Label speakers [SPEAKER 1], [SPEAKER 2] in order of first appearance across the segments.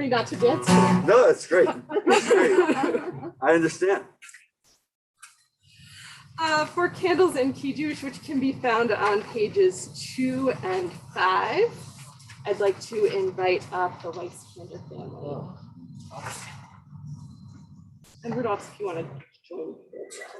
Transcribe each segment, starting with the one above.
[SPEAKER 1] me not to dance to it.
[SPEAKER 2] No, that's great. That's great. I understand.
[SPEAKER 1] For candles and kiddush, which can be found on pages 2 and 5, I'd like to invite up the Weiss-Kander family. And Rudolph, if you want to join me as well.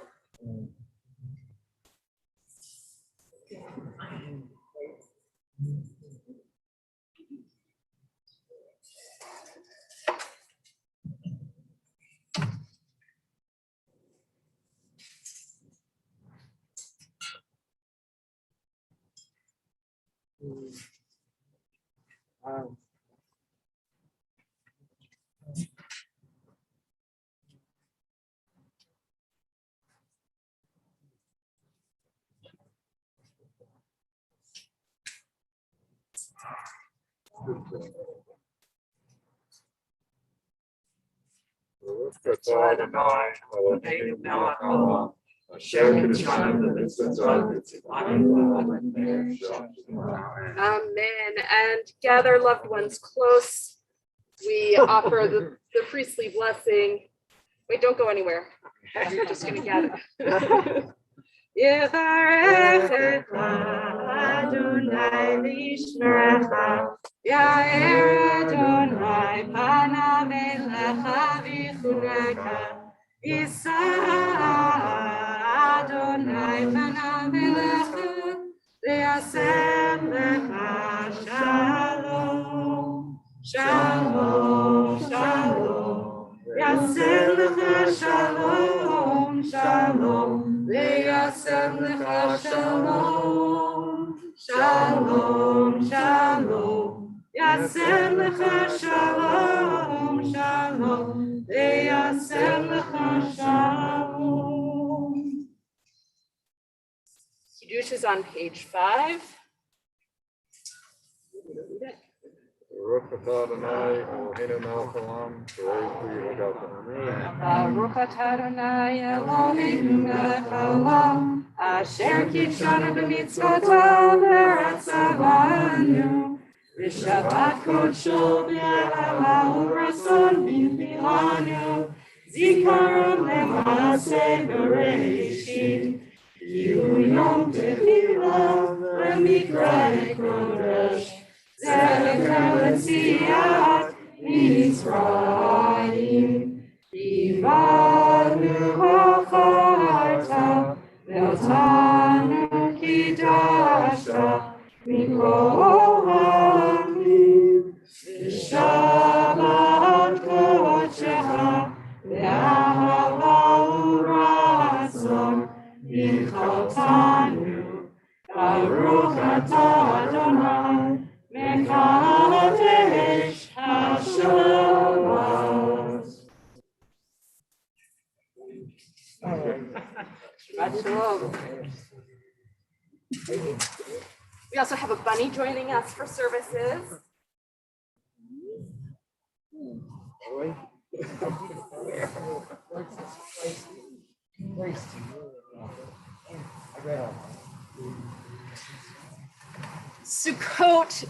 [SPEAKER 1] Amen. And gather loved ones close. We offer the priestly blessing. Wait, don't go anywhere. We're just going to gather. Adonai lishmerecha, Ya'er Adonai panav elecha v'chunecha, Yisa Adonai panav elecha, v'yasem lecha shalom, shalom, shalom, v'yasem lecha shalom, shalom. V'yasem lecha shalom, shalom, shalom. Yasem lecha shalom, shalom. V'yasem lecha shalom. Kiddush is on page 5.
[SPEAKER 3] Baruch atah Adonai Eloheinu melech haolam,
[SPEAKER 1] Baruch atah Adonai Eloheinu melech haolam, asher kitshanu b'mitzvotav v'ratzavanu, v'shabbat kodsho v'yahalahu rason v'yilanu, zikaron le'maaseh bereshit, kihu yom tefillah v'mikra'e kodesh. Zelechat Mitzrayim, Ivanu hacharta, Ve'otanu kidashta, Mikol ha'amim, V'shabbat kodshecha, Ve'ahava u'ratzon, V'chaltanu, Baruch atah Adonai, Mekadesh HaShabbat. Shabbat shalom. We also have a bunny joining us for services. Sukkot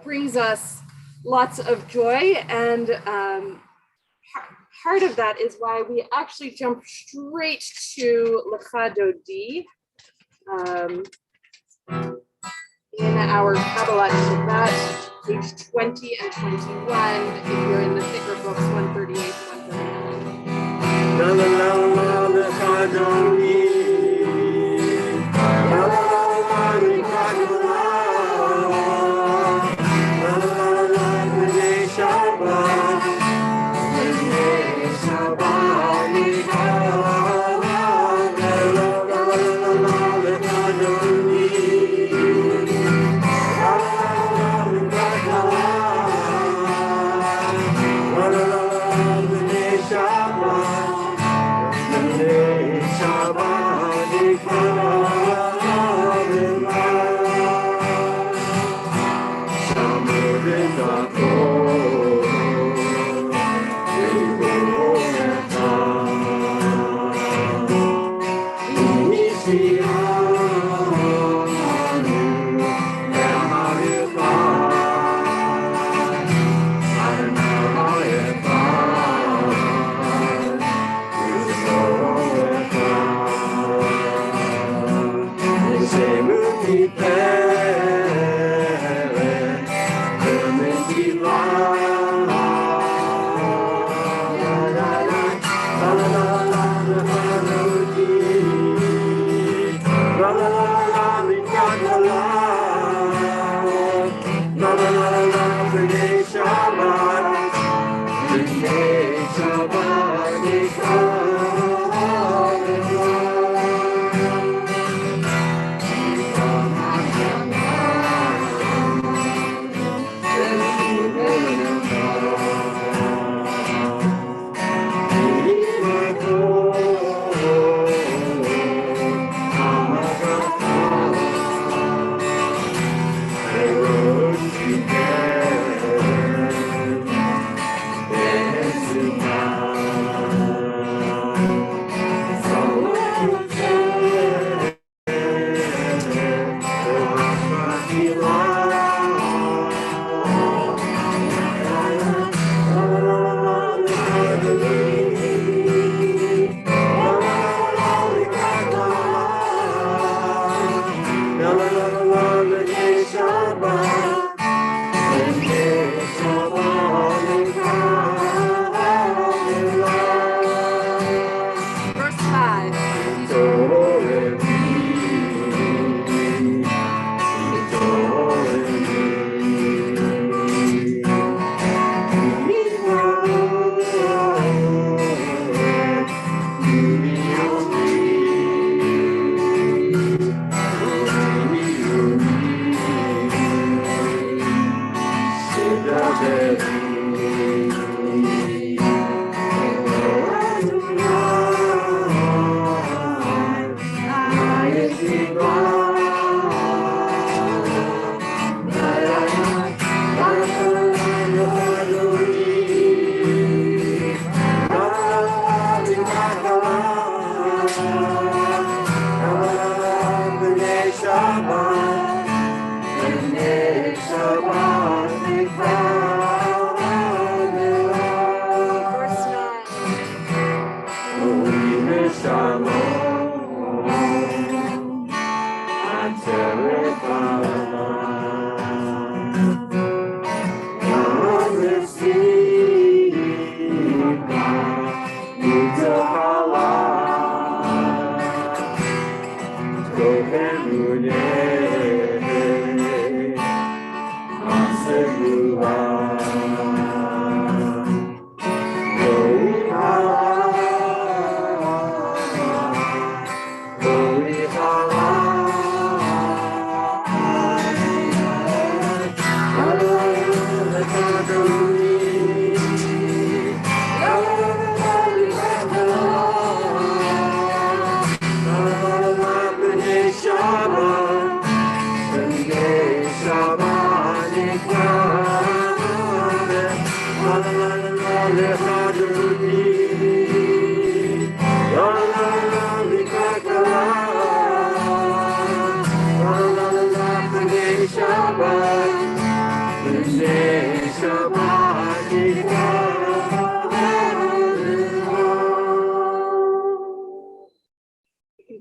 [SPEAKER 1] brings us lots of joy, and part of that is why we actually jump straight to Lecha Dodi in our Kabbalat Shabbat, page 20 and 21, if you're in the thicker books, 138 138.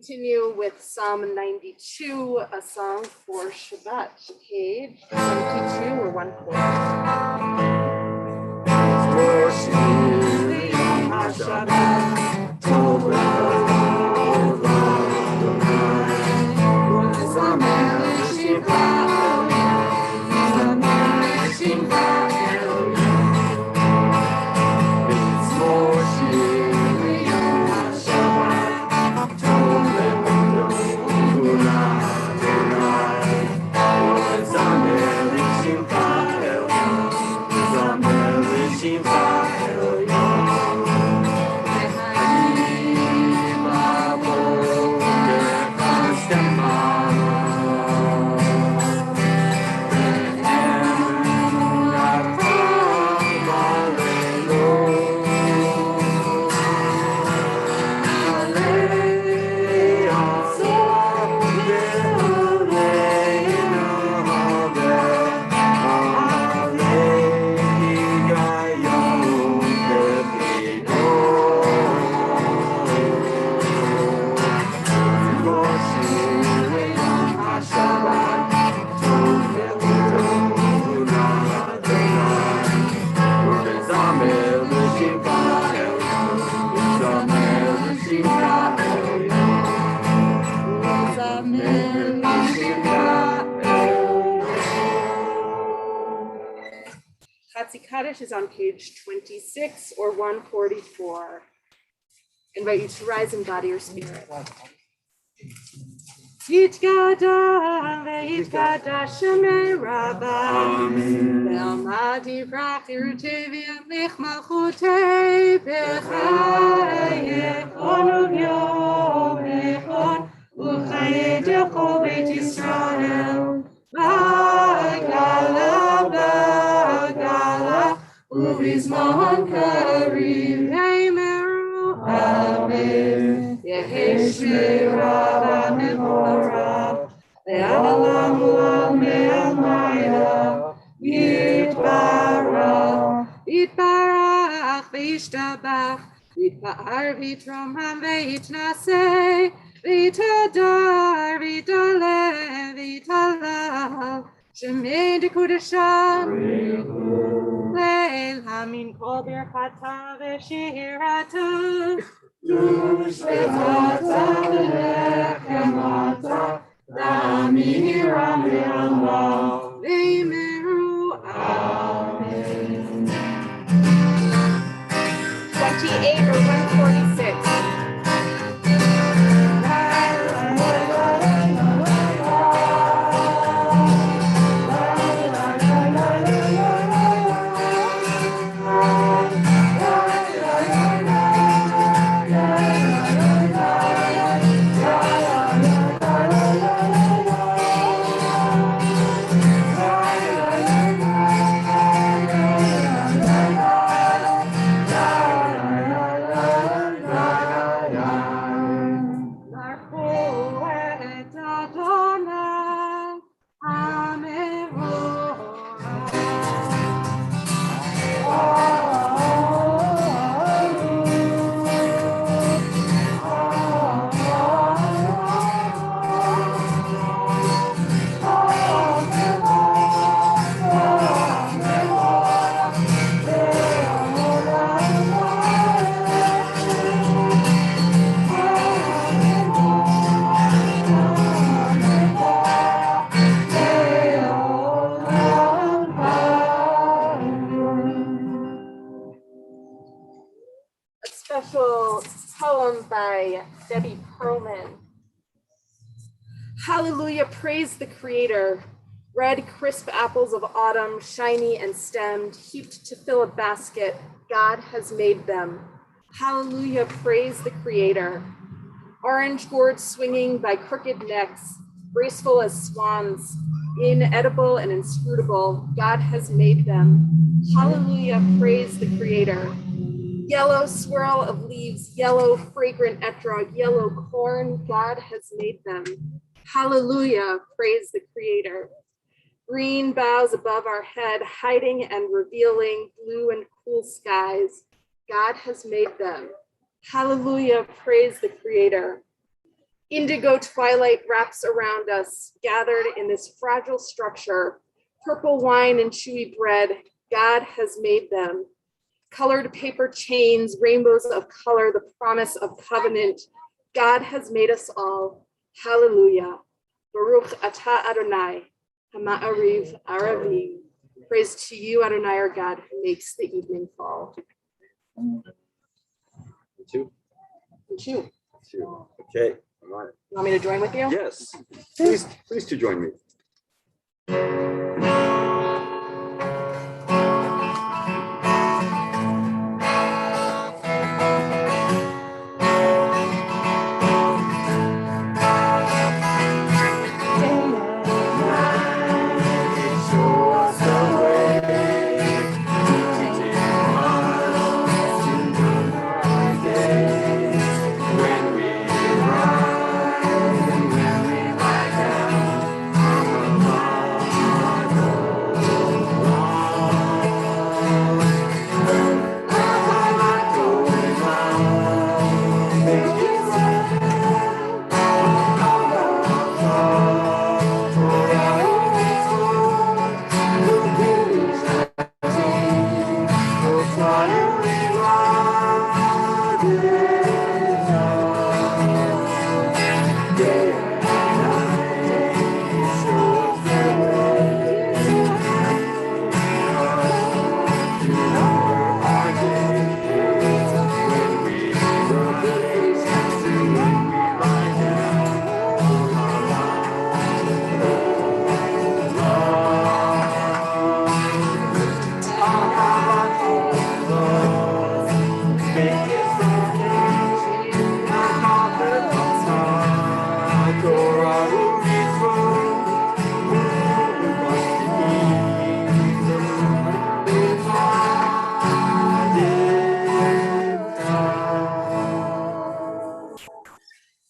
[SPEAKER 1] Continue with Psalm 92, a song for Shabbat, page 22 or 140. Kaddish is on page 26 or 144. Invite you to rise in body or spirit. Yitgada ve'yitgada shemei Rabba ve'amadi v'achirutei v'yamlich malchutei b'chayechon u'vyomechon u'chayei dechol beit Yisrael b'gala b'gala u'bizman karev v'yimeru amen yehi shmei Rabba mevorach ve'olam olam me'amayla yitbarach yitbarach ve'yishtabach yitpa'ar v'yitromam ve'yitnaseh v'yitadar v'yitalev v'yitalav shemei dekudasham leil hamin kol birchata v'shirata Tushvetata v'lechemata Damiram v'yamav v'yimeru amen. 28 or 146. Edelman. Hallelujah, praise the Creator. Red, crisp apples of autumn, shiny and stemmed, heaped to fill a basket, God has made them. Hallelujah, praise the Creator. Orange gourds swinging by crooked necks, graceful as swans, inedible and inscrutable, God has made them. Hallelujah, praise the Creator. Yellow swirl of leaves, yellow fragrant etrog, yellow corn, God has made them. Hallelujah, praise the Creator. Green boughs above our head, hiding and revealing blue and cool skies, God has made them. Hallelujah, praise the Creator. Indigo twilight wraps around us, gathered in this fragile structure. Purple wine and chewy bread, God has made them. Colored paper chains, rainbows of color, the promise of covenant. God has made us all. Hallelujah. Baruch atah Adonai, hama'ariv aravim. Praise to you, Adonai, our God, who makes the evening fall.
[SPEAKER 2] Two.
[SPEAKER 1] Two.
[SPEAKER 2] Two. Okay. All right.
[SPEAKER 1] You want me to join with you?
[SPEAKER 2] Yes. Please to join me.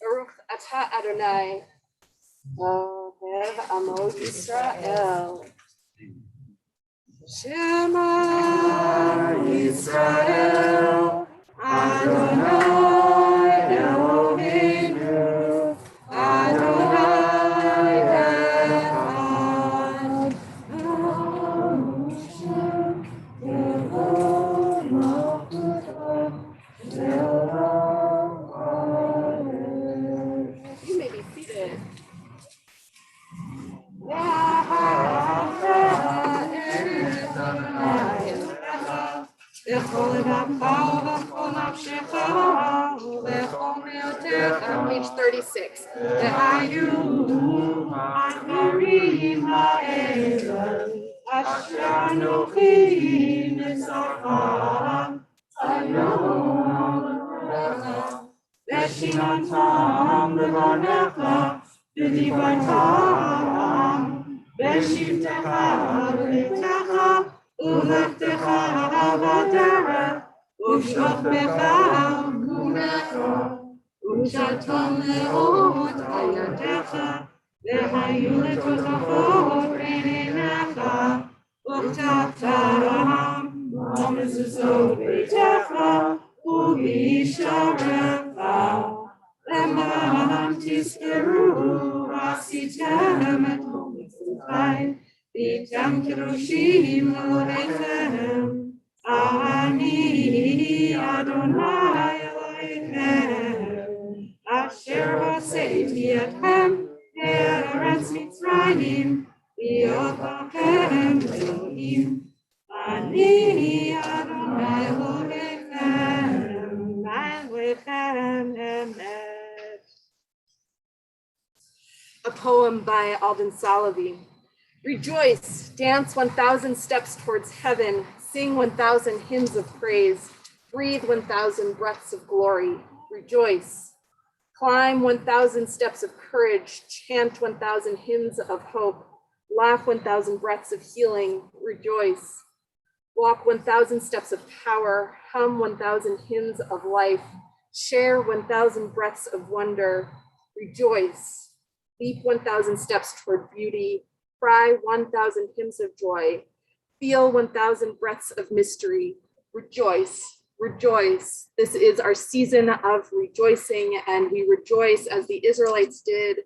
[SPEAKER 1] Baruch atah Adonai, Ohev Amo Yisrael. Shema Yisrael, Adonai Eloheinu, Adonai Echad. You may be seated. Page 36. Ushatom leot ayadecha, vehayu letotafot beinecha, uchtataram, v'mezuzot beitecha, u'bisharecha, leman tizkeru asitem et mitzvotai, v'tem kedoshim elohechem, ani Adonai Elohechem. Asher hoseiti etchem eretz Mitzrayim liot lachem Elohim. Ani Adonai Elohechem, Elohechem emet. A poem by Alden Salavi. Rejoice, dance 1,000 steps towards heaven, sing 1,000 hymns of praise, breathe 1,000 breaths of glory. Rejoice. Climb 1,000 steps of courage, chant 1,000 hymns of hope, laugh 1,000 breaths of healing. Rejoice. Walk 1,000 steps of power, hum 1,000 hymns of life, share 1,000 breaths of wonder. Rejoice. Leap 1,000 steps toward beauty, cry 1,000 hymns of joy, feel 1,000 breaths of mystery. Rejoice, rejoice. This is our season of rejoicing, and we rejoice as the Israelites did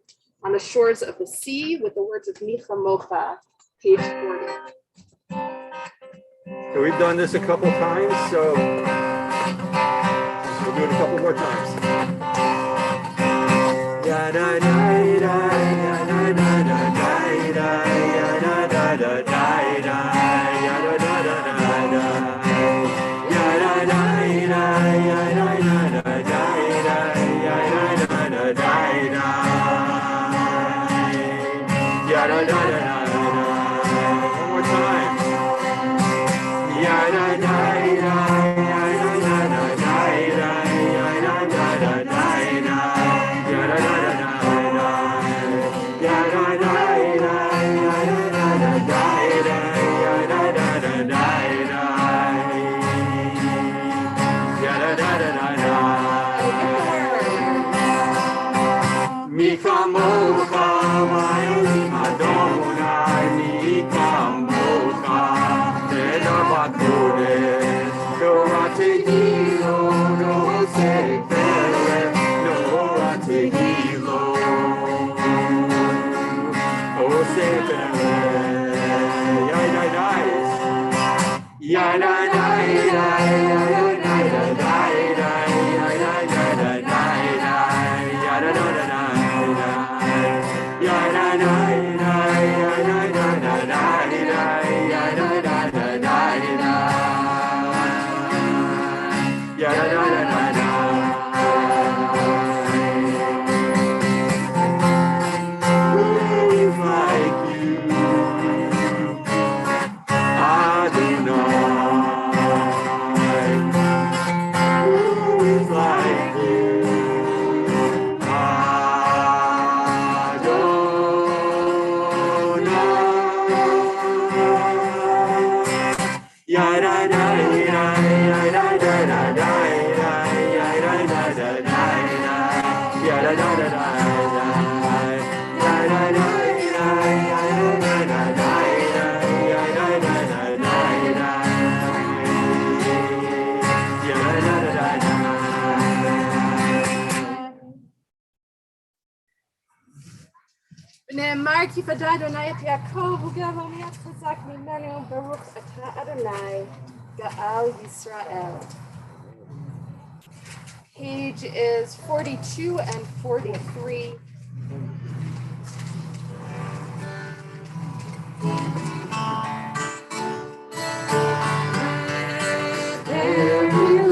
[SPEAKER 1] on the shores of the sea with the words of Micha Mocha, page 40.
[SPEAKER 2] So we've done this a couple times, so we'll do it a couple more times. Ya da da da ya da da da da ya da da da da ya da da da da ya da da da ya da da da ya da da da da ya da da da. One more time. Ya da da da ya da da da ya da da da da ya da da da da ya da da da ya da da da da ya da da da da ya da da da da. Mika mocha ma'elim Adonai, Mika mocha tena bakodesh, no atehilo, no sekele, no atehilo, o sekele, ya da da ya da da ya da da da.
[SPEAKER 1] ונאמר כי פדה אדוני את יעקב וגאווה מיד חזק ממנו, ברוך אתה אדוני גאל ישראל. Page is 42 and 43.
[SPEAKER 4] Very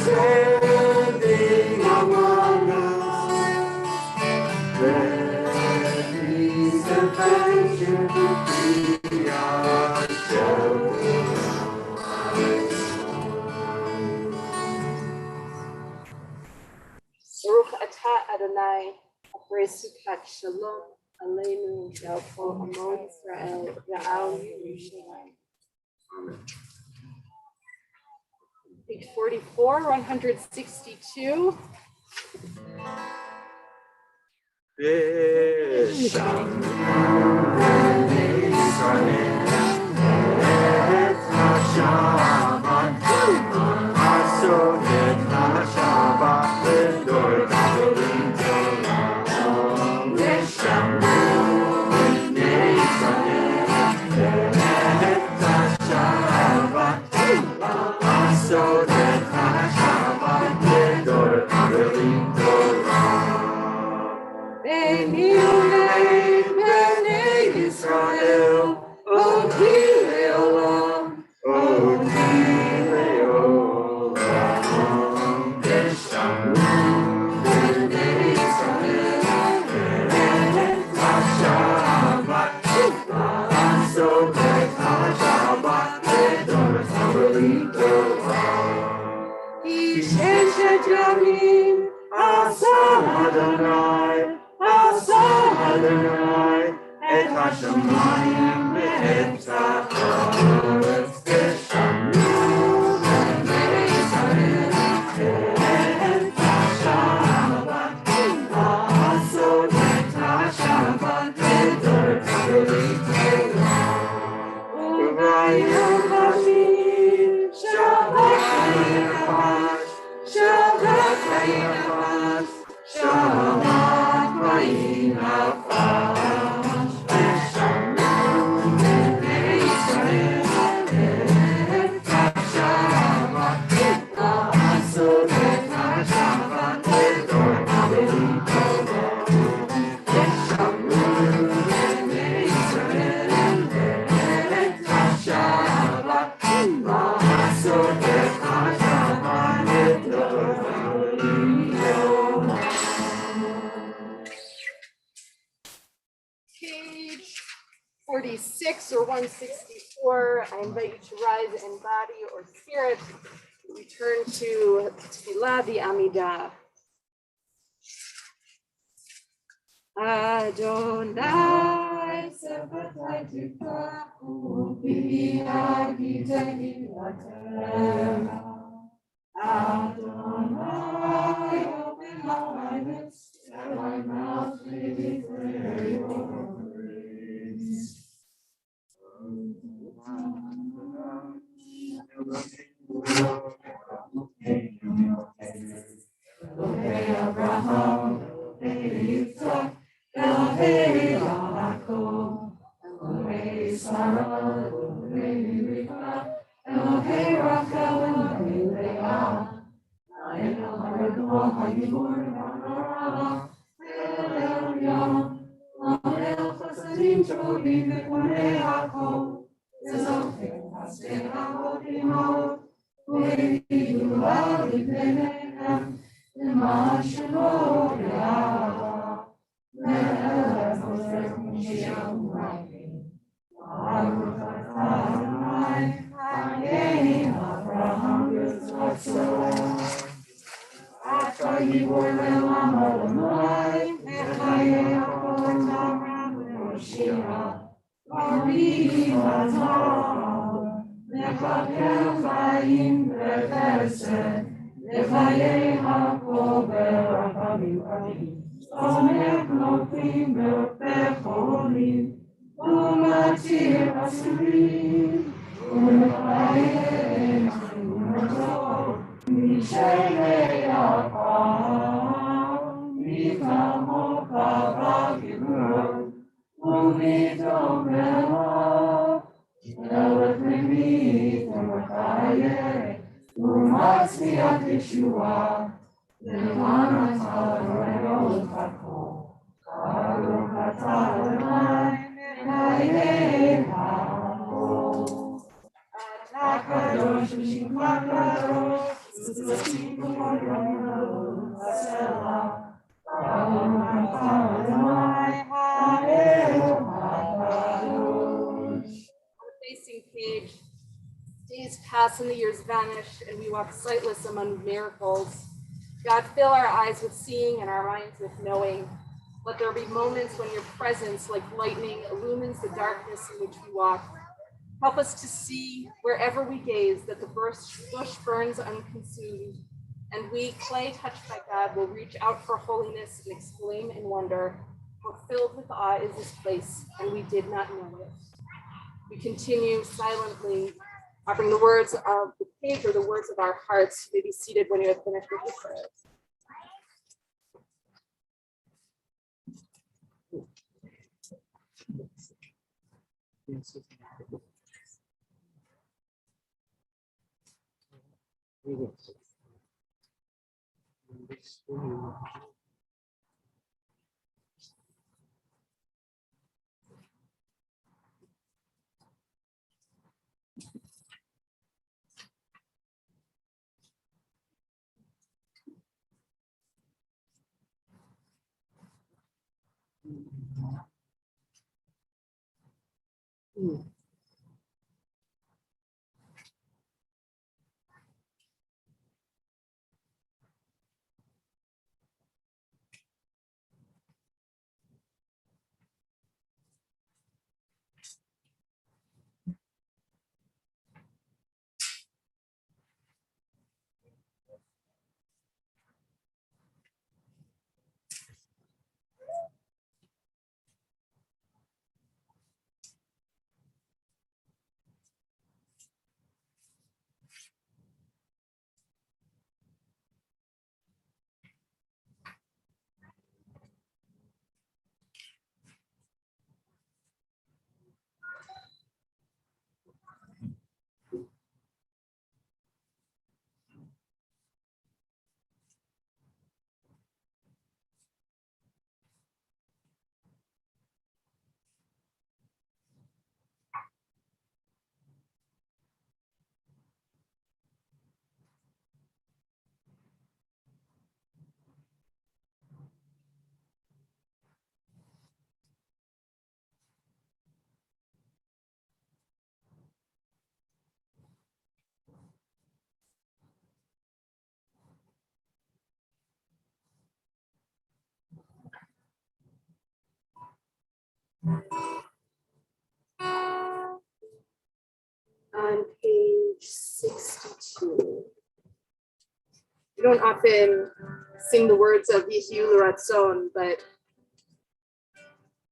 [SPEAKER 2] standing among us. Let peace and friendship be our shelter.
[SPEAKER 1] Baruch atah Adonai, Abrei Sukkot Shalom, Aleinu, Yalko Amon Israel, Ya'al Yerushalayim.
[SPEAKER 2] Amen.
[SPEAKER 1] Page 44, 162.
[SPEAKER 2] Shalom Israel, et HaShabbat, Asonet HaShabbat, L'dor Gdolim Torah, Shalom Israel, et HaShabbat, Asonet HaShabbat, L'dor Gdolim Torah. Bnei Yisrael, Odi Leolam, Beshalom, Bnei Yisrael, et HaShabbat, Asonet HaShabbat, L'dor Gdolim Torah. Sheshet Yamim, Asa Adonai, et hashamayim ve'et ha'aretz, Beshalom b'nei Yisrael, et HaShabbat, Asonet HaShabbat, L'dor Gdolim Torah. U'vayom Hashim, Shabbat v'yinapash, Shabbat v'yinapash, Shabbat v'yinapash, Beshalom b'nei Yisrael, et HaShabbat, Asonet HaShabbat, L'dor Gdolim Torah. Beshalom b'nei Yisrael, et HaShabbat, Asonet HaShabbat, L'dor Gdolim Torah.
[SPEAKER 1] Page 46 or 164. I invite you to rise in body or spirit. Return to Tefillah, the Amidah. Adonai Sebatikah Ubiagiteni Latera. Adonai, open my lips, that my mouth may declare your praise. Elohei Abraham, Elohei Yitzchak, Elohei Yaakov, Elohei Sarah, Elohei Rivka, Elohei Rachel, Elohei Leah, Elohei Hagadol, Hagibor, Hagorah, Elohei Elohei Chasadim, Tovim, Ve'onei Hakol, Zezochem, Hasdei Havot Imot, U'evidu L'Ibneihem, L'man Shemo Be'ahava, Melech Osech Mashiach U'Rachim, Baruch atah Adonai, Chayei Avraham Yitzchak. Ata Yibor Le'olam Adonai, Chayei Hakol Tamram Ve'Hoshia, Barim Atah, Nechakel Chaim Ve'Chesed, Nechayei Hakol Be'Rachamim Chaim, Tzomech Notim Be'Cholim, U'Matir Asurim, U'Mechayei Ma'ator, Mishelei Apam, Mikamocha V'Gibor, U'Mitomela, Elohimi T'Mechayei, U'Matzliach Yeshua, L'man atah L'Elohim Hakol, Baruch atah Adonai, Chayei Hakol. Kadosh v'shimcha kadosh, Facing page, days pass and the years vanish, and we walk sightless among miracles. God, fill our eyes with seeing and our minds with knowing. Let there be moments when your presence, like lightning, illumines the darkness in which we walk. Help us to see, wherever we gaze, that the bush burns unconsumed, and we, clay touched by God, will reach out for holiness and exclaim in wonder, how filled with awe is this place, and we did not know it. We continue silently, offering the words of the page or the words of our hearts. You may be seated when you have finished with your prayers. On page 62. We don't often sing the words of Yehiyu L'Ratzon, but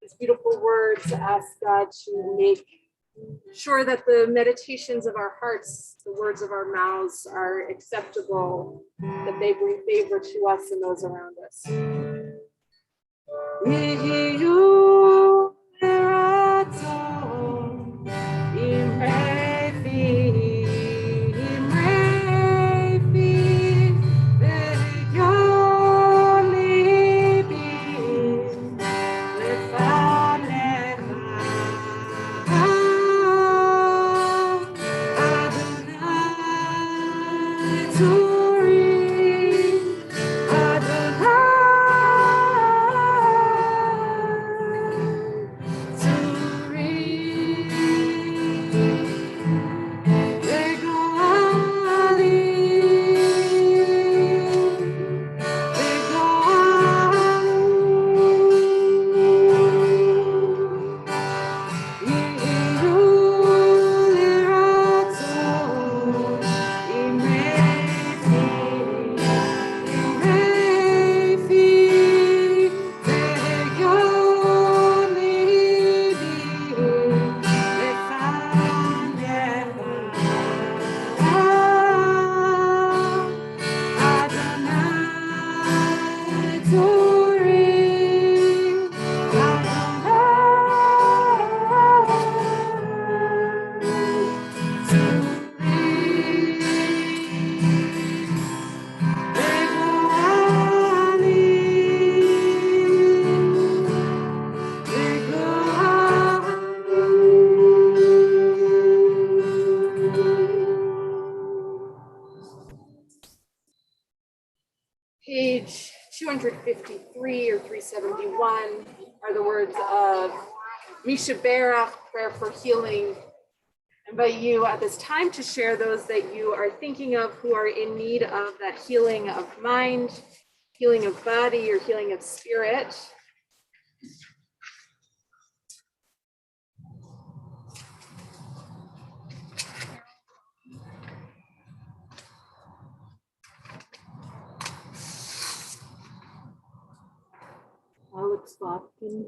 [SPEAKER 1] these beautiful words ask God to make sure that the meditations of our hearts, the words of our mouths are acceptable, that they bring favor to us and those around us. Yehiyu L'Ratzon, Page 253 or 371 are the words of Misha Berach, prayer for healing. I invite you at this time to share those that you are thinking of who are in need of that healing of mind, healing of body, or healing of spirit. Alex Botkin.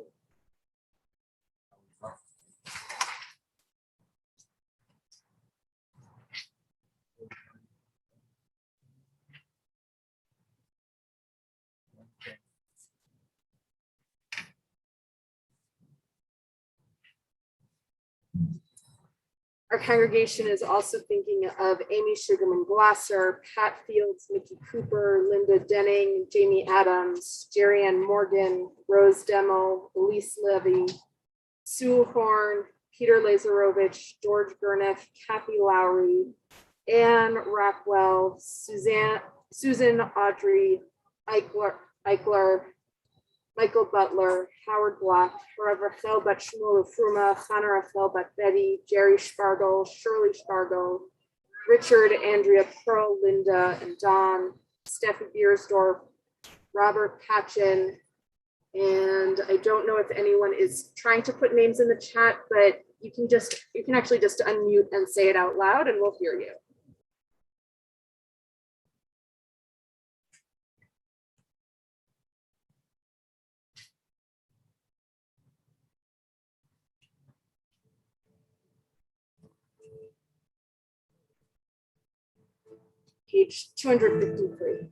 [SPEAKER 1] Our congregation is also thinking of Amy Sugarman Glasser, Pat Fields, Mickey Cooper, Linda Denning, Jamie Adams, Jerry Ann Morgan, Rose Demo, Elise Levy, Sue Horn, Peter Lazarovich, George Gurniff, Kathy Lowry, Anne Rockwell, Susan Audrey, Eichler, Michael Butler, Howard Black, Rachel Bat Shmuel Fruma, Hannah Rachel Bat Betty, Jerry Spargel, Shirley Spargel, Richard, Andrea Pearl, Linda, and Don, Steffi Biersdorf, Robert Patchen, and I don't know if anyone is trying to put names in the chat, but you can actually just unmute and say it out loud and we'll hear you. Page 253.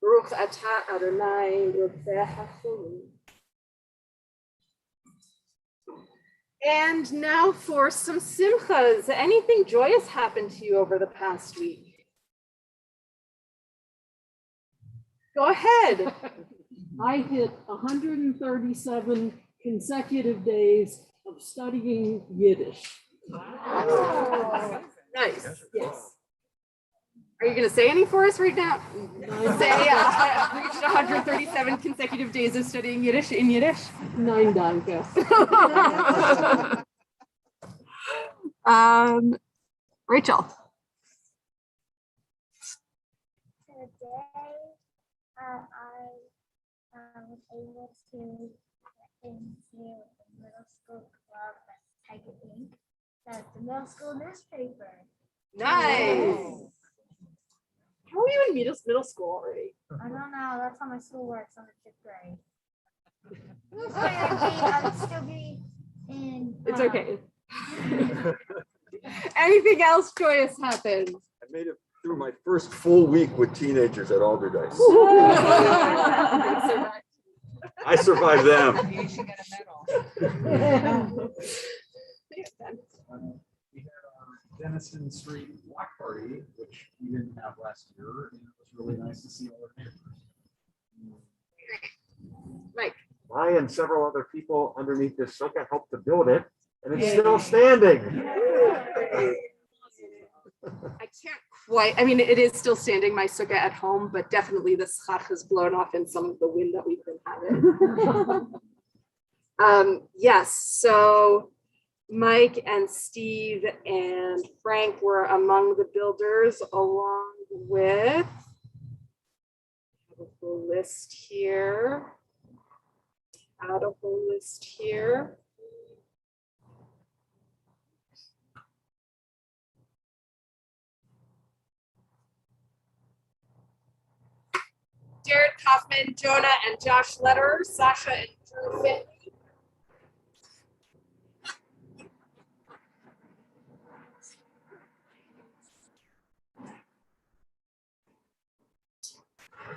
[SPEAKER 1] Baruch atah Adonai Rodeh HaCholim. And now for some simchas. Anything joyous happened to you over the past week? Go ahead.
[SPEAKER 4] I hit 137 consecutive days of studying Yiddish.
[SPEAKER 1] Oh, nice.
[SPEAKER 4] Yes.
[SPEAKER 1] Are you going to say any for us right now? Say, reached 137 consecutive days of studying Yiddish in Yiddish.
[SPEAKER 4] Nein, danke.
[SPEAKER 1] Rachel.
[SPEAKER 5] Today, I was able to get into the middle school club that's Tiger Ink. That's the middle school newspaper.
[SPEAKER 1] Nice. How are you in middle school already?
[SPEAKER 5] I don't know. That's how my school works on the 5th grade. I'd still be in.
[SPEAKER 1] It's okay. Anything else joyous happened?
[SPEAKER 3] I made it through my first full week with teenagers at Alderdice.
[SPEAKER 2] I survived them.
[SPEAKER 6] You should get a medal.
[SPEAKER 7] We had our Denison Street Block Party, which we didn't have last year, and it was really nice to see all our neighbors.
[SPEAKER 1] Mike.
[SPEAKER 2] I and several other people underneath this sukkah helped to build it, and it's still standing.
[SPEAKER 1] I can't quite, I mean, it is still standing, my sukkah at home, but definitely the schach has blown off in some of the wind that we've been having. Yes, so Mike and Steve and Frank were among the builders, along with, I have a whole list here. Add a whole list here. Jared Kaufman, Jonah and Josh Lederer, Sasha and Drew Finn.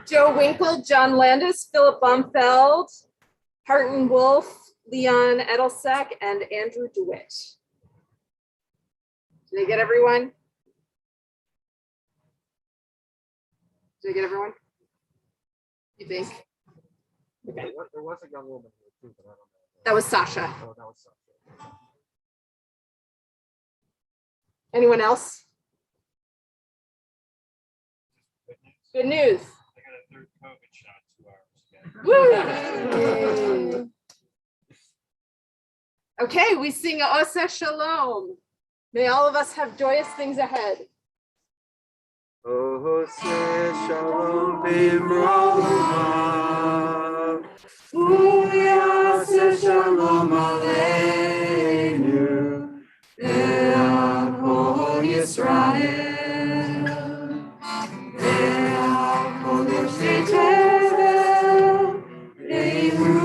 [SPEAKER 1] Joe Winkle, John Landis, Philip Baumfeld, Harton Wolf, Leon Edelsack, and Andrew DeWitt. Did I get everyone? Did I get everyone? You think? Okay.
[SPEAKER 2] There was a young woman here too, but I don't know.
[SPEAKER 1] That was Sasha.
[SPEAKER 2] Oh, that was Sasha.
[SPEAKER 1] Anyone else? Good news.
[SPEAKER 7] I got a third COVID shot 2 hours ago.
[SPEAKER 1] Woo! Okay, we sing Oseh Shalom. May all of us have joyous things ahead.
[SPEAKER 2] Oseh Shalom Bimroha. Uyaseh Shalom Aleinu. Ve'al Kol Yisrael. Ve'al Kol Yoshei Tevel. Ve'imru.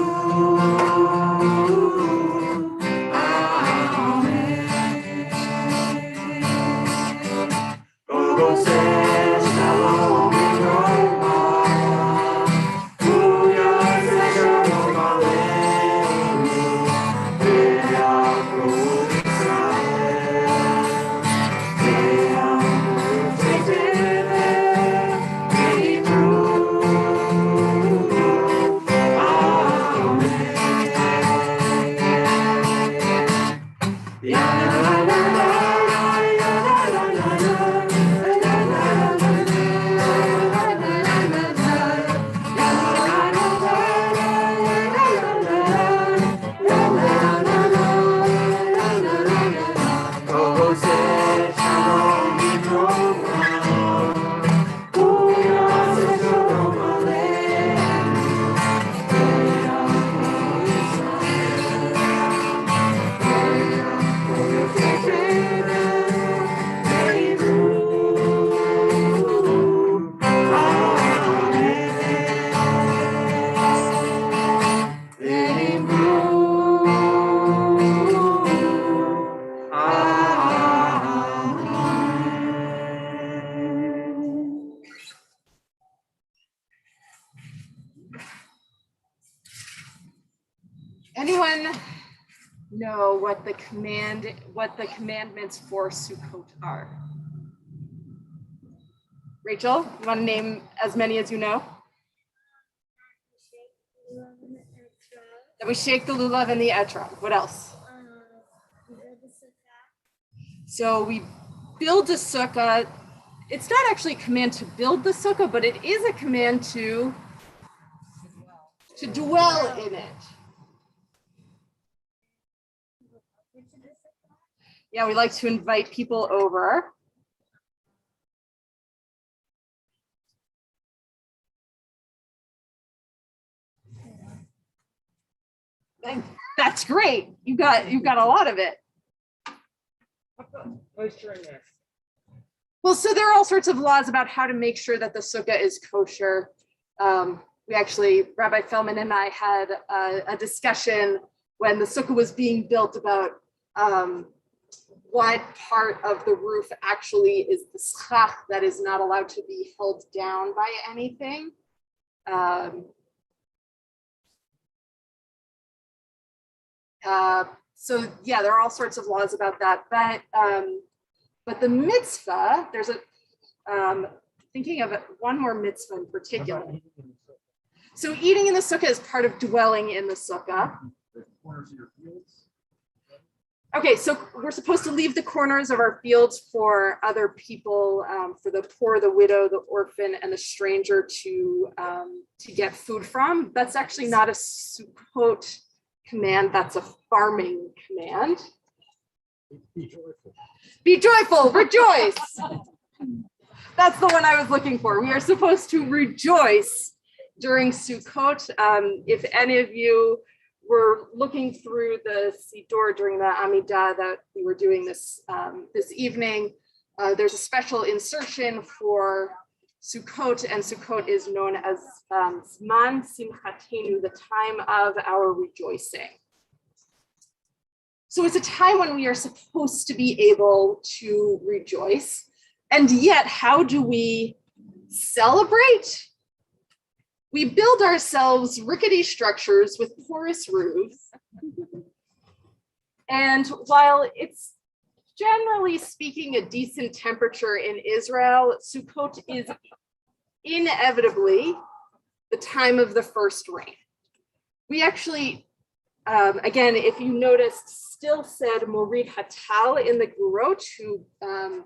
[SPEAKER 1] Anyone know what the commandments for Sukkot are? Rachel, you want to name as many as you know? That we shake the lulav and the etrog. What else? So we build a sukkah. It's not actually a command to build the sukkah, but it is a command to dwell in it. Yeah, we like to invite people over. That's great. You got a lot of it. Well, so there are all sorts of laws about how to make sure that the sukkah is kosher. We actually, Rabbi Feldman and I had a discussion when the sukkah was being built about what part of the roof actually is the schach that is not allowed to be held down by anything. So yeah, there are all sorts of laws about that. But the mitzvah, there's thinking of one more mitzvah in particular. So eating in the sukkah is part of dwelling in the sukkah.
[SPEAKER 7] The corners of your fields.
[SPEAKER 1] Okay, so we're supposed to leave the corners of our fields for other people, for the poor, the widow, the orphan, and the stranger to get food from. That's actually not a Sukkot command, that's a farming command.
[SPEAKER 3] Be joyful.
[SPEAKER 1] Be joyful, rejoice. That's the one I was looking for. We are supposed to rejoice during Sukkot. If any of you were looking through the Siddur during the Amidah that we were doing this evening, there's a special insertion for Sukkot, and Sukkot is known as Zman Simchatenu, the time of our rejoicing. So it's a time when we are supposed to be able to rejoice. And yet, how do we celebrate? We build ourselves rickety structures with porous roofs. And while it's generally speaking a decent temperature in Israel, Sukkot is inevitably the time of the first rain. We actually, again, if you noticed, still said Morid Hatal in the Gurot, who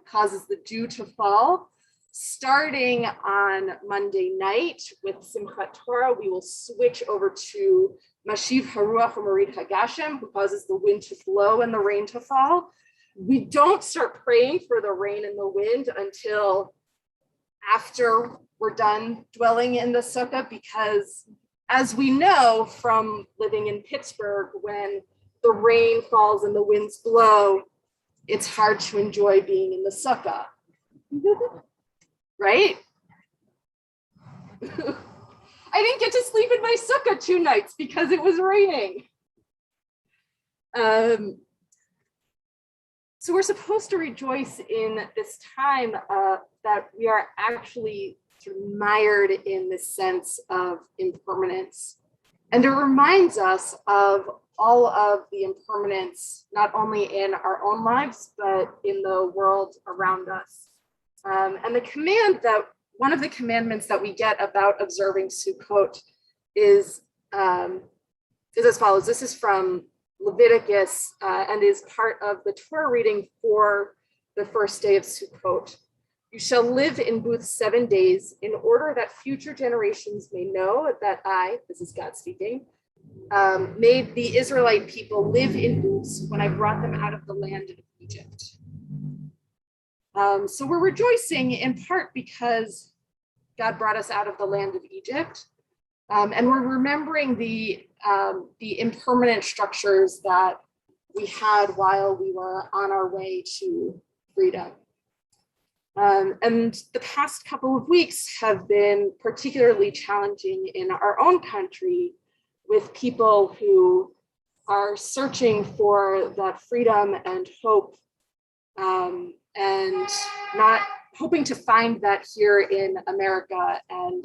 [SPEAKER 1] causes the dew to fall. Starting on Monday night with Simchat Torah, we will switch over to Mashiv Haruach or Morid Hagashem, who causes the wind to blow and the rain to fall. We don't start praying for the rain and the wind until after we're done dwelling in the sukkah, because as we know from living in Pittsburgh, when the rain falls and the winds blow, it's hard to enjoy being in the sukkah. Right? I didn't get to sleep in my sukkah 2 nights because it was raining. So we're supposed to rejoice in this time that we are actually sort of mired in this sense of impermanence. And it reminds us of all of the impermanence, not only in our own lives, but in the world around us. And the command that, one of the commandments that we get about observing Sukkot is as follows. This is from Leviticus and is part of the Torah reading for the first day of Sukkot. You shall live in booths 7 days in order that future generations may know that I, this is God speaking, made the Israelite people live in booths when I brought them out of the land of Egypt. So we're rejoicing in part because God brought us out of the land of Egypt. And we're remembering the impermanent structures that we had while we were on our way to freedom. And the past couple of weeks have been particularly challenging in our own country, with people who are searching for that freedom and hope, and not hoping to find that here in America and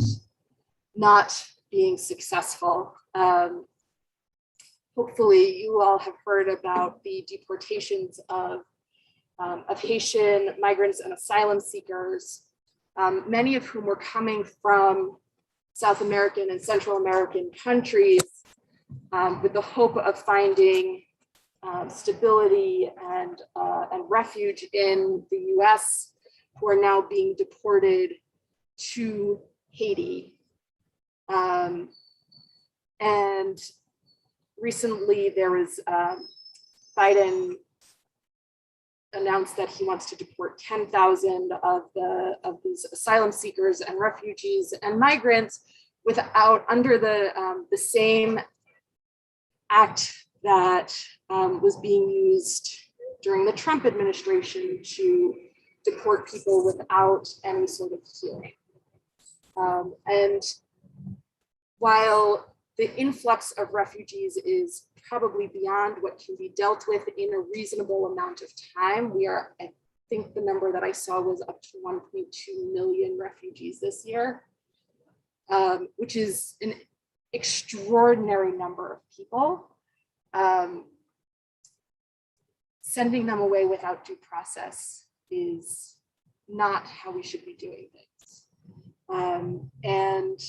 [SPEAKER 1] not being successful. Hopefully you all have heard about the deportations of Haitian migrants and asylum seekers, many of whom were coming from South American and Central American countries with the hope of finding stability and refuge in the US, who are now being deported to Haiti. And recently there was Biden announced that he wants to deport 10,000 of these asylum seekers and refugees and migrants under the same act that was being used during the Trump administration to deport people without any sort of hearing. And while the influx of refugees is probably beyond what can be dealt with in a reasonable amount of time, I think the number that I saw was up to 1.2 million refugees this year, which is an extraordinary number of people. sending them away without due process is not how we should be doing things. And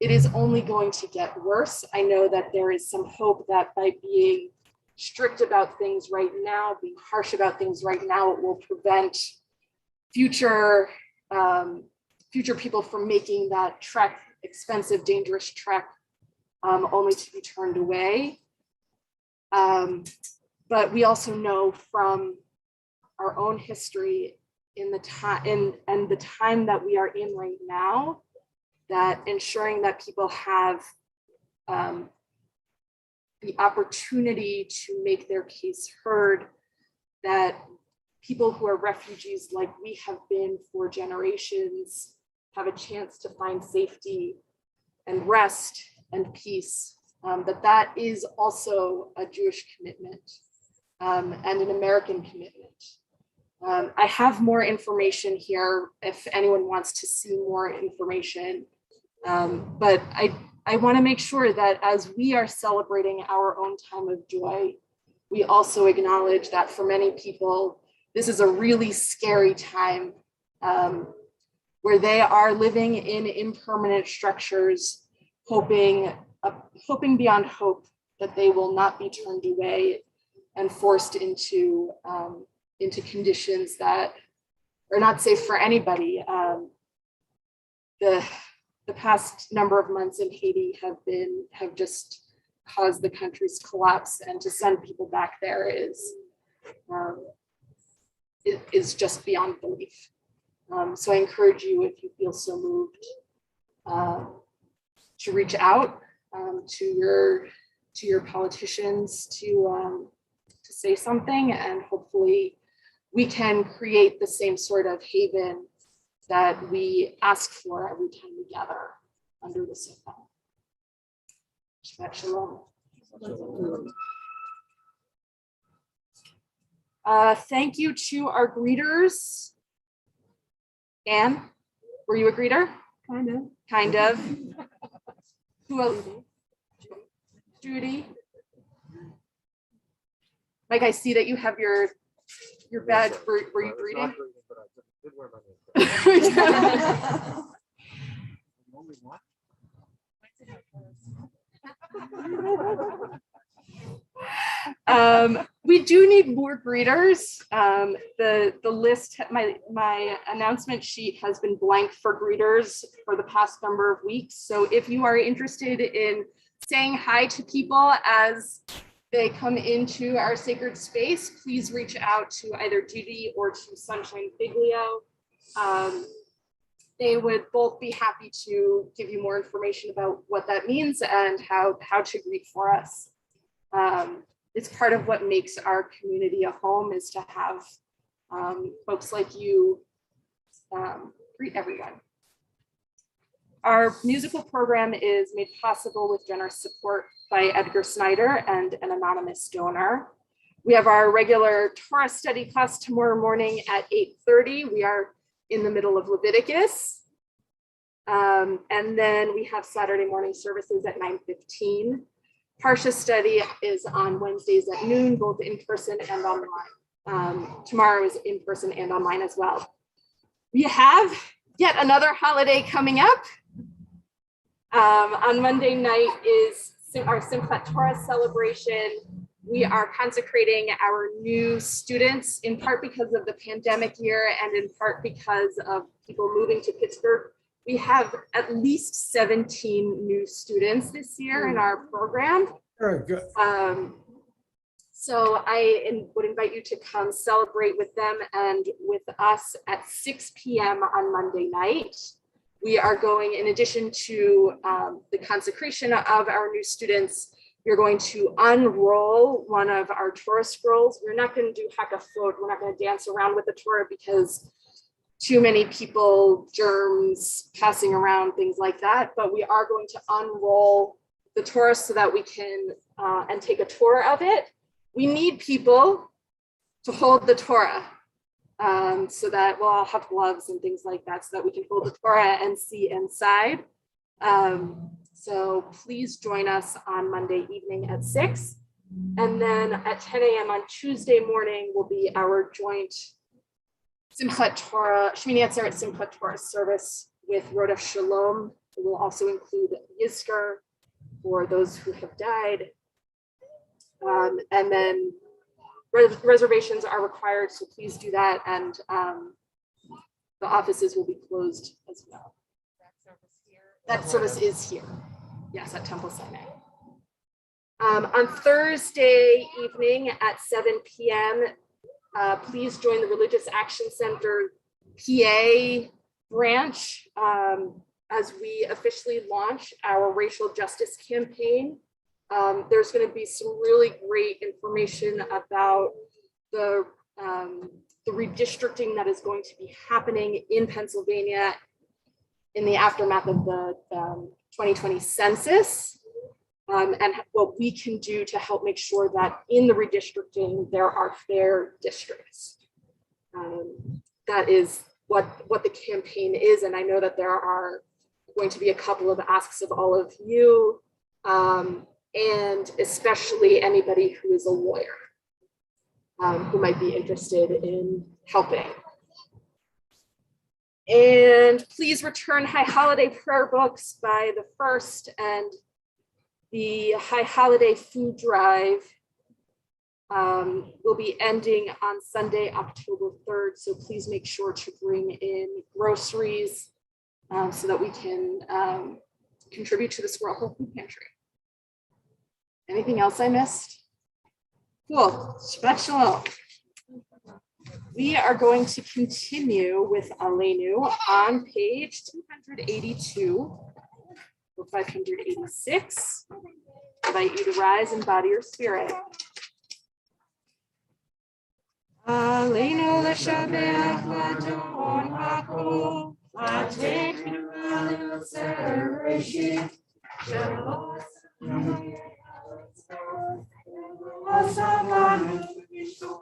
[SPEAKER 1] it is only going to get worse. I know that there is some hope that by being strict about things right now, being harsh about things right now, it will prevent future people from making that trek, expensive, dangerous trek, only to be turned away. But we also know from our own history in the time and the time that we are in right now, that ensuring that people have the opportunity to make their case heard, that people who are refugees like we have been for generations have a chance to find safety and rest and peace, that is also a Jewish commitment and an American commitment. I have more information here if anyone wants to see more information, but I want to make sure that as we are celebrating our own time of joy, we also acknowledge that for many people, this is a really scary time where they are living in impermanent structures, hoping beyond hope that they will not be turned away and forced into conditions that are not safe for anybody. The past number of months in Haiti have just caused the country's collapse, and to send people back there is just beyond belief. So I encourage you, if you feel so moved, to reach out to your politicians to say something, and hopefully we can create the same sort of haven that we ask for every time we gather under the sun. Shabbat shalom. Thank you to our greeters. Anne, were you a greeter? Kind of. Who else? Judy. Mike, I see that you have your badge. Were you greeting? We do need more greeters. The list, my announcement sheet has been blank for greeters for the past number of weeks. So if you are interested in saying hi to people as they come into our sacred space, please reach out to either Judy or to Sunshine Figlio. They would both be happy to give you more information about what that means and how to greet for us. It's part of what makes our community a home, is to have folks like you greet everyone. Our musical program is made possible with generous support by Edgar Snyder and an anonymous donor. We have our regular Torah study class tomorrow morning at 8:30. We are in the middle of Leviticus. And then we have Saturday morning services at 9:15. Parsha study is on Wednesdays at noon, both in person and online. Tomorrow is in person and online as well. We have yet another holiday coming up. On Monday night is our Simchat Torah celebration. We are consecrating our new students, in part because of the pandemic year and in part because of people moving to Pittsburgh. We have at least 17 new students this year in our program.
[SPEAKER 3] Very good.
[SPEAKER 1] So I would invite you to come celebrate with them and with us at 6 p.m. on Monday night. We are going, in addition to the consecration of our new students, we're going to unroll one of our Torah scrolls. We're not going to do hakafot. We're not going to dance around with the Torah because too many people, germs passing around, things like that. But we are going to unroll the Torah so that we can and take a tour of it. We need people to hold the Torah so that we'll all have gloves and things like that so that we can hold the Torah and see inside. So please join us on Monday evening at 6. And then at 10 a.m. on Tuesday morning will be our joint Simchat Torah, Shmini Atzeret Simchat Torah service with Rodef Shalom. It will also include Yizkar for those who have died. And then reservations are required, so please do that. And the offices will be closed as well. That service is here. Yes, at Temple Sinai. On Thursday evening at 7 p.m., please join the Religious Action Center PA branch as we officially launch our racial justice campaign. There's going to be some really great information about the redistricting that is going to be happening in Pennsylvania in the aftermath of the 2020 census. And what we can do to help make sure that in the redistricting, there are fair districts. That is what the campaign is. And I know that there are going to be a couple of asks of all of you, and especially anybody who is a lawyer who might be interested in helping. And please return High Holiday prayer books by the 1st, and the High Holiday food drive will be ending on Sunday, October 3rd. So please make sure to bring in groceries so that we can contribute to the Squirrel Hill Food Pantry. Anything else I missed? Cool. Shabbat Shalom. We are going to continue with Aleinu on page 282. 586. I invite you to rise and body your spirit. Aleinu l'shabeach l'adon hakol, l'ateichnu l'yotzer reshit, shalom l'savanu l'ishon.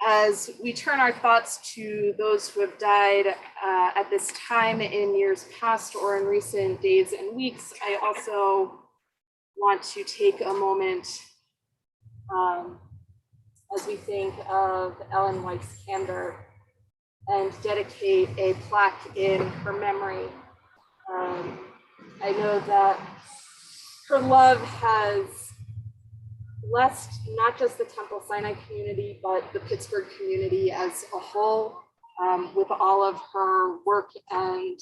[SPEAKER 1] As we turn our thoughts to those who have died at this time in years past or in recent days and weeks, I also want to take a moment as we think of Ellen Weiss-Kander and dedicate a plaque in her memory. I know that her love has blessed not just the Temple Sinai community, but the Pittsburgh community as a whole, with all of her work and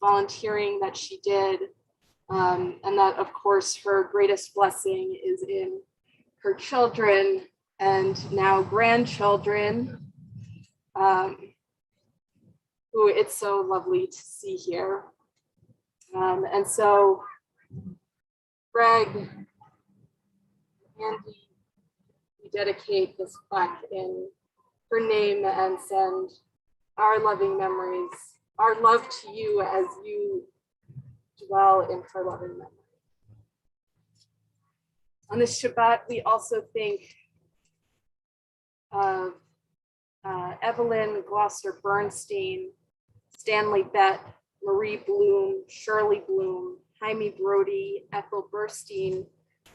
[SPEAKER 1] volunteering that she did. And that, of course, her greatest blessing is in her children and now grandchildren, who it's so lovely to see here. And so, Greg, Andy, we dedicate this plaque in her name and send our loving memories, our love to you as you dwell in her loving memory. On this Shabbat, we also think of Evelyn Gloucester Bernstein, Stanley Bett, Marie Bloom, Shirley Bloom, Jaime Brody, Ethel Burstein,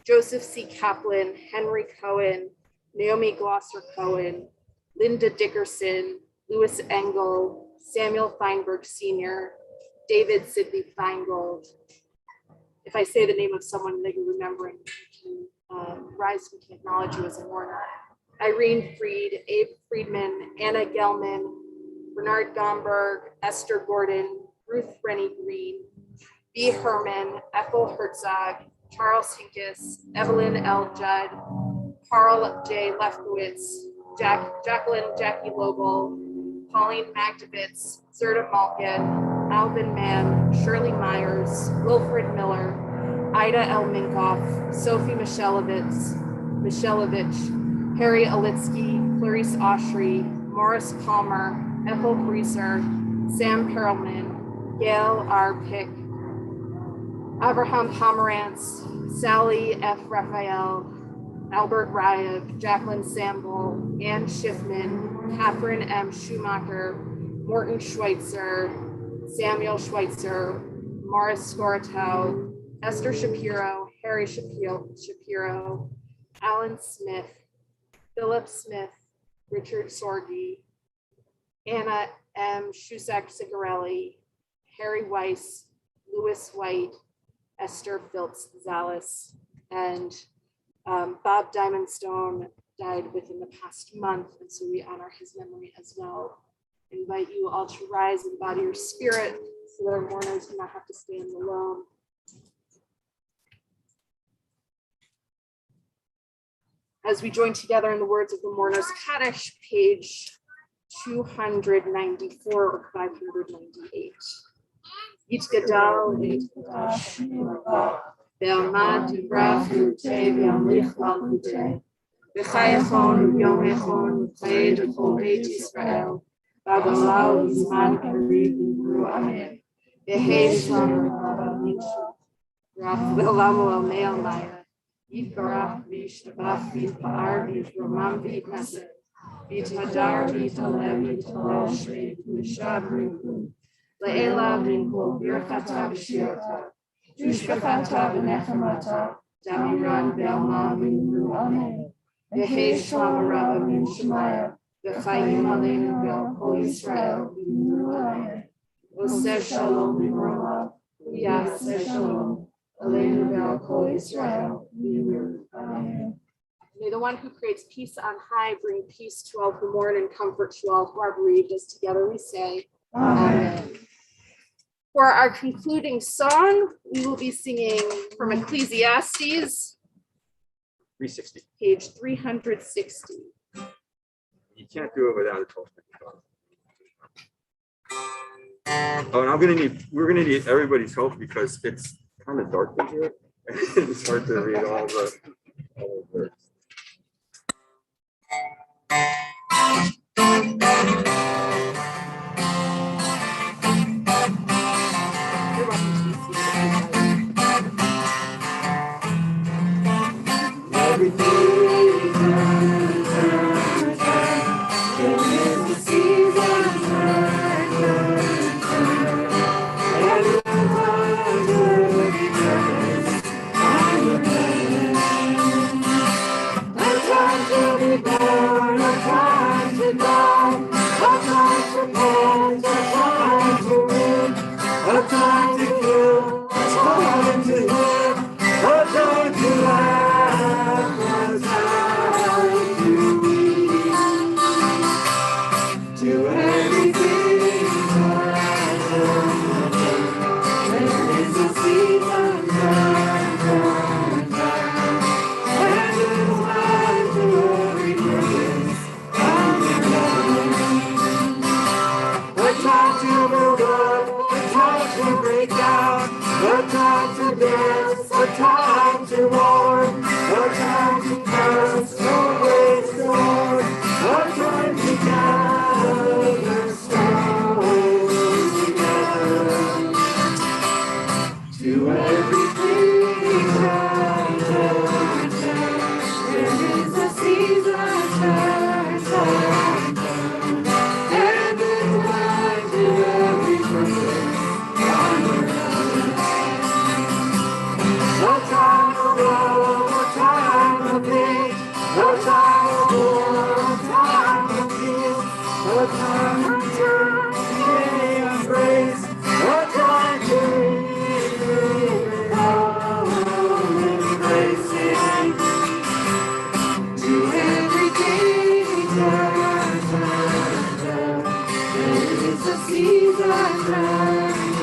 [SPEAKER 1] Joseph C. Kaplan, Henry Cohen, Naomi Gloucester Cohen, Linda Dickerson, Louis Engel, Samuel Feinberg Sr., David Sidney Feingold. If I say the name of someone that you're remembering, you can rise and acknowledge you as a mourner. Irene Freed, Abe Friedman, Anna Gelman, Bernard Gomberg, Esther Gordon, Ruth Rennie Green, B. Herman, Ethel Herzog, Charles Hinkes, Evelyn L. Judd, Carl J. Lefkowitz, Jacqueline Jackie Lobel, Pauline Magdovitz, Zerda Malkin, Alvin Mann, Shirley Myers, Wilfred Miller, Ida L. Minkoff, Sophie Michelevich, Harry Olitsky, Clarice Oshry, Morris Palmer, Ethel Grieser, Sam Perelman, Gail R. Pick, Abraham Pomerantz, Sally F. Raphael, Albert Ryev, Jacqueline Samble, Ann Schiffman, Catherine M. Schumacher, Morton Schweitzer, Samuel Schweitzer, Morris Scoratow, Esther Shapiro, Harry Shapiro, Alan Smith, Philip Smith, Richard Sorgi, Anna M. Shusak-Sigarelli, Harry Weiss, Louis White, Esther Filtz Zales, and Bob Diamondstone died within the past month, and so we honor his memory as well. I invite you all to rise and body your spirit so that our mourners do not have to stand alone. As we join together in the words of the Mourner's Kaddish, page 294 or 598. Yitgadal v'yitgadal ve'amad yibrach l'utei ve'amlich l'utei v'chayachon u'yomechon v'chayed v'chol Beit Yisrael v'agalal v'zman kariv v'yimru amen v'hei shalom v'avam rach v'olam el me'al maya yitbarach v'yishtabach v'yitpa'ar v'yitramam v'yitnaseh v'yithadar v'yitalev v'yitalel shrei v'yishab v'yikun Le'ela v'yinkol birchata v'shirata Tushkachata v'nechamata Damiran v'alma v'yimru amen V'hei shalom rabba min shemaya V'chayim aleinu v'al kol Yisrael v'yimru amen Oseh shalom v'mrola V'yaseh shalom aleinu v'al kol Yisrael v'yimru amen. May the one who creates peace on high bring peace to all who mourn and comfort to all who are bereaved, as together we say, Amen. For our concluding song, we will be singing from Ecclesiastes,
[SPEAKER 2] 360.
[SPEAKER 1] page 360.
[SPEAKER 2] You can't do it without a 12-minute. Oh, and we're gonna need everybody's help because it's kind of dark in here. It's hard to read all the words.
[SPEAKER 1] You're welcome to be seated.
[SPEAKER 2] Everything turns, There is a season, And the wonder returns. A time to be born, a time to die, a time to repent, a time to win, a time to kill, a time to live, a time to laugh, a time to weep. To everything there is a season, and it's time to every purpose. A time to move on, a time to break down, a time to dance, a time to mourn, a time to cast away storm, a time to gather stones together. To everything there is a season, and it's time to every person. A time of love, a time of hate, a time of war, a time of peace, a time of joy, and grace, a time to live all embracing. To everything there is a season. A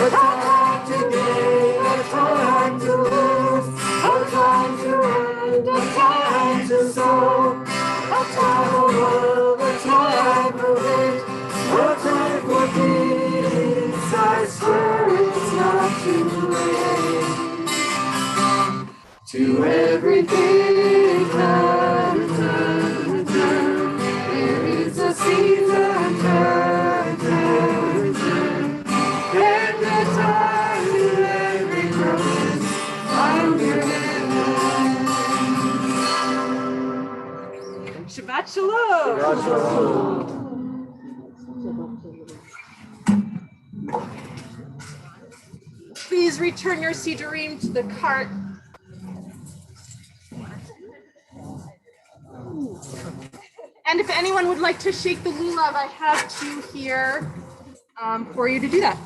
[SPEAKER 2] time to gain, a time to lose, a time to end, a time to sow, a time of love, a time of hate, a time for peace. I swear it's not too late. To everything come, turn, turn. There is a season, turn, turn, turn. And the time in every promise under heaven.
[SPEAKER 1] Shabbat Shalom. Please return your sidurim to the cart. And if anyone would like to shake the lulav, I have two here for you to do that.